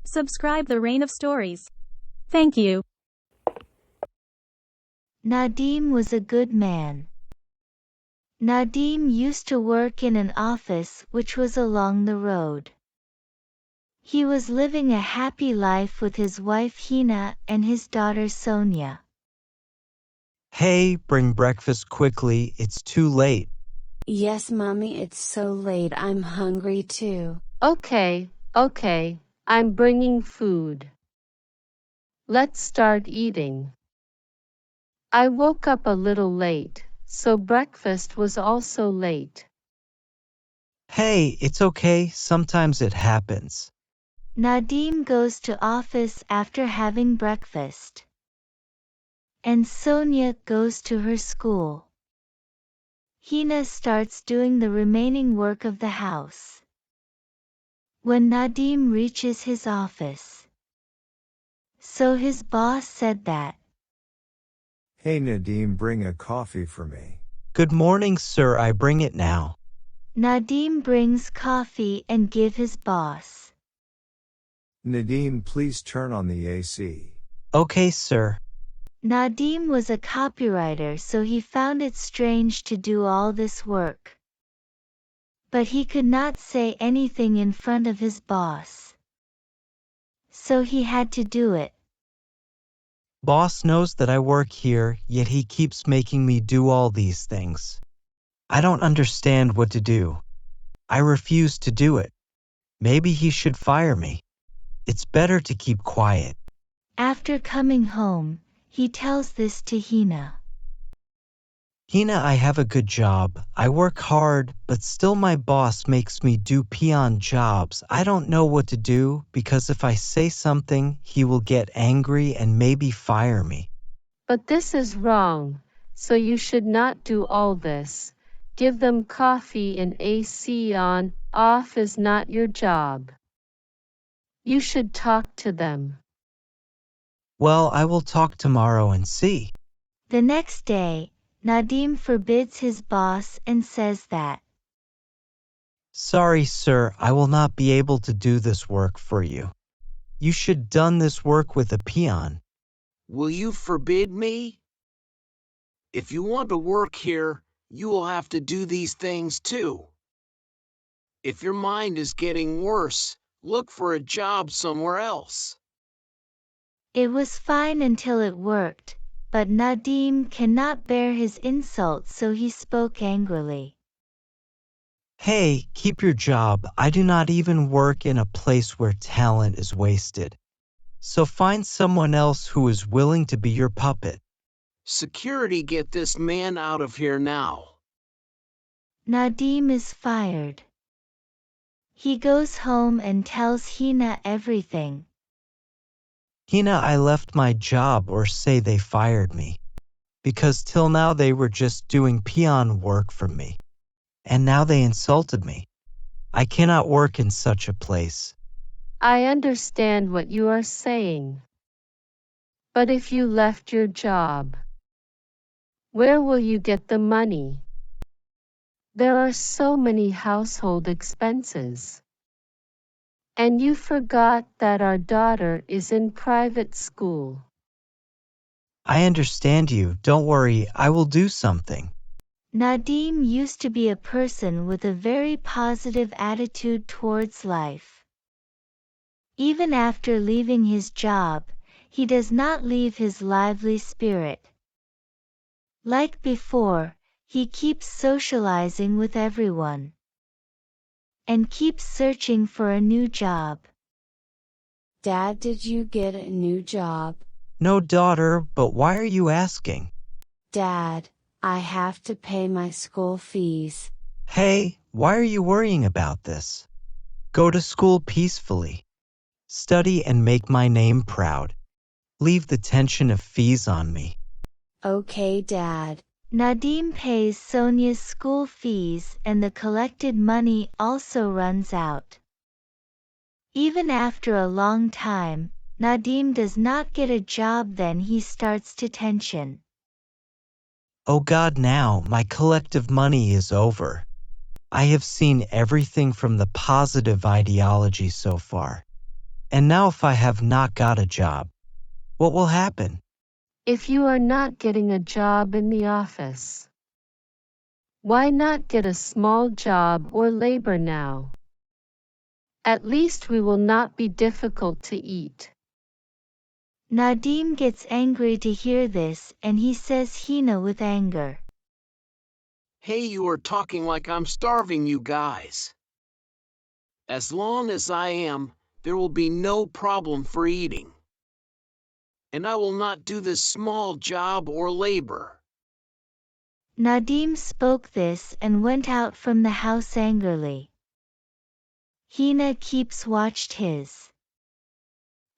Subscribe the Rain of Stories. Thank you. Nadim was a good man. Nadim used to work in an office which was along the road. He was living a happy life with his wife Hina and his daughter Sonia. Hey, bring breakfast quickly, it's too late. Yes, Mommy, it's so late. I'm hungry too. Okay, I'm bringing food. Let's start eating. I woke up a little late, so breakfast was also late. Hey, it's okay, sometimes it happens. Nadim goes to office after having breakfast. And Sonia goes to her school. Hina starts doing the remaining work of the house. When Nadim reaches his office, so his boss said that, Hey Nadim, bring a coffee for me. Good morning, sir, I bring it now. Nadim brings coffee and give his boss. Nadim, please turn on the AC. Okay, sir. Nadim was a copywriter, so he found it strange to do all this work. But he could not say anything in front of his boss. So he had to do it. Boss knows that I work here, yet he keeps making me do all these things. I don't understand what to do. I refuse to do it. Maybe he should fire me. It's better to keep quiet. After coming home, he tells this to Hina. Hina, I have a good job. I work hard, but still my boss makes me do peon jobs. I don't know what to do because if I say something, he will get angry and maybe fire me. But this is wrong, so you should not do all this. Give them coffee and AC on, off is not your job. You should talk to them. Well, I will talk tomorrow and see. The next day, Nadim forbids his boss and says that, Sorry, sir, I will not be able to do this work for you. You should done this work with a peon. Will you forbid me? If you want to work here, you will have to do these things too. If your mind is getting worse, look for a job somewhere else. it was fine until it worked, but Nadim cannot bear his insults, so he spoke angrily. Hey, keep your job. I do not even work in a place where talent is wasted. So find someone else who is willing to be your puppet. Security, get this man out of here now. Nadim is fired. He goes home and tells Hina everything. Hina, I left my job or say they fired me. Because till now they were just doing peon work for me. And now they insulted me. I cannot work in such a place. I understand what you are saying. But if you left your job, where will you get the money? There are so many household expenses. And you forgot that our daughter is in private school. I understand you. Don't worry, I will do something. Nadim used to be a person with a very positive attitude towards life. Even after leaving his job, he does not leave his lively spirit. Like before, he keeps socializing with everyone. And keeps searching for a new job. Dad, did you get a new job? No, daughter, but why are you asking? Dad, I have to pay my school fees. Hey, why are you worrying about this? Go to school peacefully. Study and make my name proud. Leave the tension of fees on me. Okay, Dad. Nadim pays Sonia's school fees and the collected money also runs out. Even after a long time, Nadim does not get a job, then he starts to tension. Oh God, now my collective money is over. I have seen everything from the positive ideology so far. And now if I have not got a job, what will happen? If you are not getting a job in the office, why not get a small job or labor now? At least we will not be difficult to eat. Nadim gets angry to hear this and he says Hina with anger. Hey, you are talking like I'm starving you guys. As long as I am, there will be no problem for eating. And I will not do this small job or labor. Nadim spoke this and went out from the house angrily. Hina keeps watched his.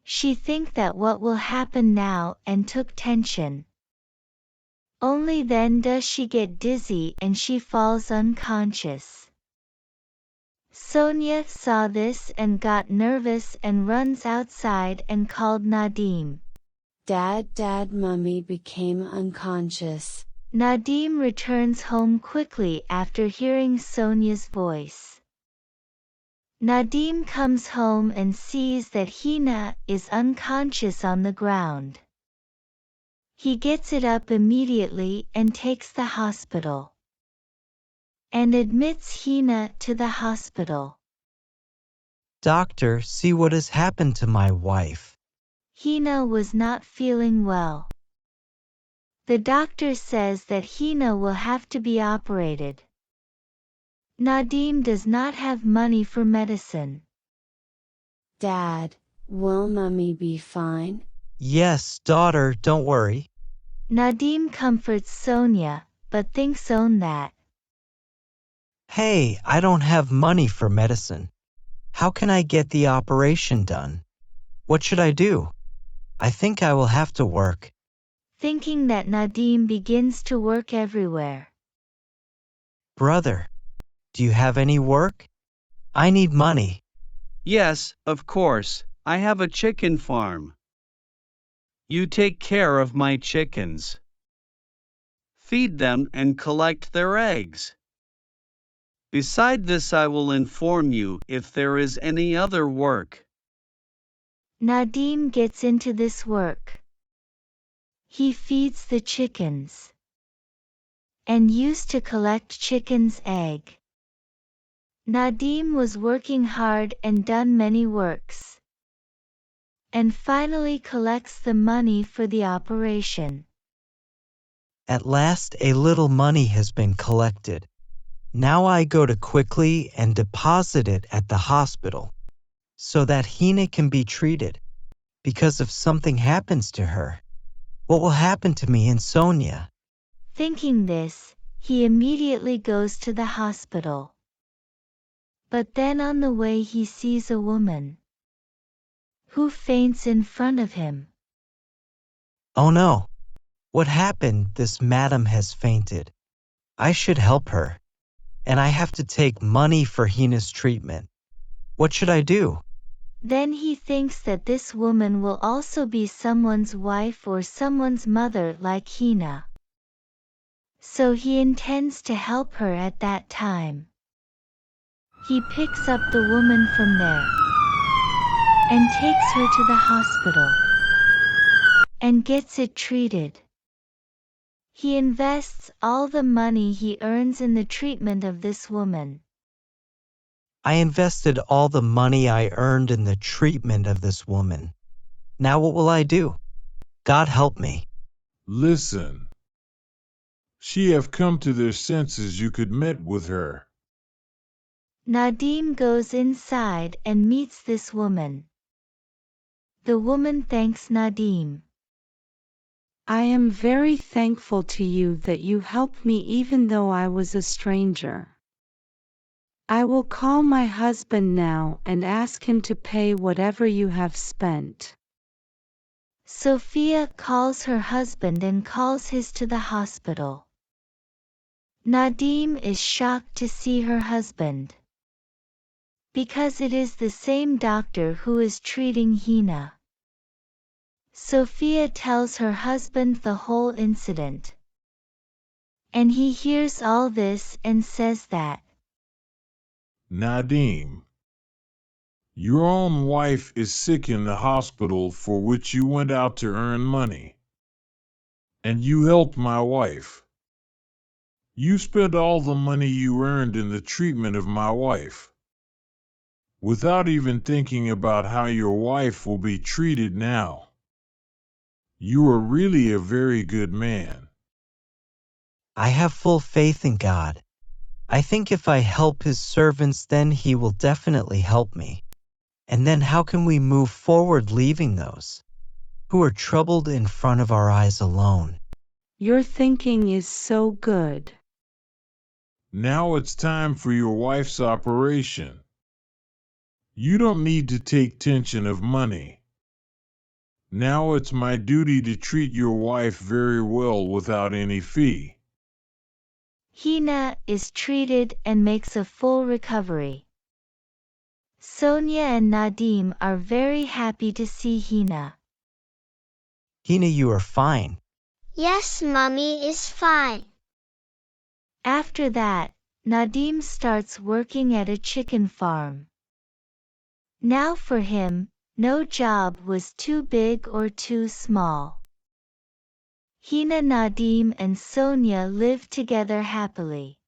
She think that what will happen now and took tension. Only then does she get dizzy and she falls unconscious. Sonia saw this and got nervous and runs outside and called Nadim. Dad, Mummy became unconscious. Nadim returns home quickly after hearing Sonia's voice. Nadim comes home and sees that Hina is unconscious on the ground. He gets it up immediately and takes the hospital. And admits Hina to the hospital. Doctor, see what has happened to my wife. Hina was not feeling well. The doctor says that Hina will have to be operated. Nadim does not have money for medicine. Dad, will Mummy be fine? Yes, daughter, don't worry. Nadim comforts Sonia, but thinks on that. Hey, I don't have money for medicine. How can I get the operation done? What should I do? I think I will have to work. Thinking that Nadim begins to work everywhere. Brother, do you have any work? I need money. Yes, of course, I have a chicken farm. You take care of my chickens. Feed them and collect their eggs. Beside this, I will inform you if there is any other work. Nadim gets into this work. He feeds the chickens. And used to collect chickens' egg. Nadim was working hard and done many works. And finally collects the money for the operation. At last a little money has been collected. Now I go to quickly and deposit it at the hospital, so that Hina can be treated, because if something happens to her, what will happen to me and Sonia? Thinking this, he immediately goes to the hospital. But then on the way he sees a woman who faints in front of him. Oh no! What happened? This madam has fainted. I should help her. And I have to take money for Hina's treatment. What should I do? Then he thinks that this woman will also be someone's wife or someone's mother like Hina. So he intends to help her at that time. He picks up the woman from there and takes her to the hospital and gets it treated. He invests all the money he earns in the treatment of this woman. I invested all the money I earned in the treatment of this woman. Now what will I do? God help me. Listen. She have come to their senses, you could met with her. Nadim goes inside and meets this woman. The woman thanks Nadim. I am very thankful to you that you helped me even though I was a stranger. I will call my husband now and ask him to pay whatever you have spent. Sophia calls her husband and calls his to the hospital. Nadim is shocked to see her husband, because it is the same doctor who is treating Hina. Sophia tells her husband the whole incident. And he hears all this and says that, Nadim, Your own wife is sick in the hospital for which you went out to earn money. And you helped my wife. You spent all the money you earned in the treatment of my wife, without even thinking about how your wife will be treated now. You are really a very good man. I have full faith in God. I think if I help his servants, then he will definitely help me. And then how can we move forward leaving those who are troubled in front of our eyes alone? Your thinking is so good. Now it's time for your wife's operation. You don't need to take tension of money. Now it's my duty to treat your wife very well without any fee. Hina is treated and makes a full recovery. Sonia and Nadim are very happy to see Hina. Hina, you are fine. Yes, Mommy is fine. After that, Nadim starts working at a chicken farm. Now for him, no job was too big or too small. Hina, Nadim and Sonia live together happily.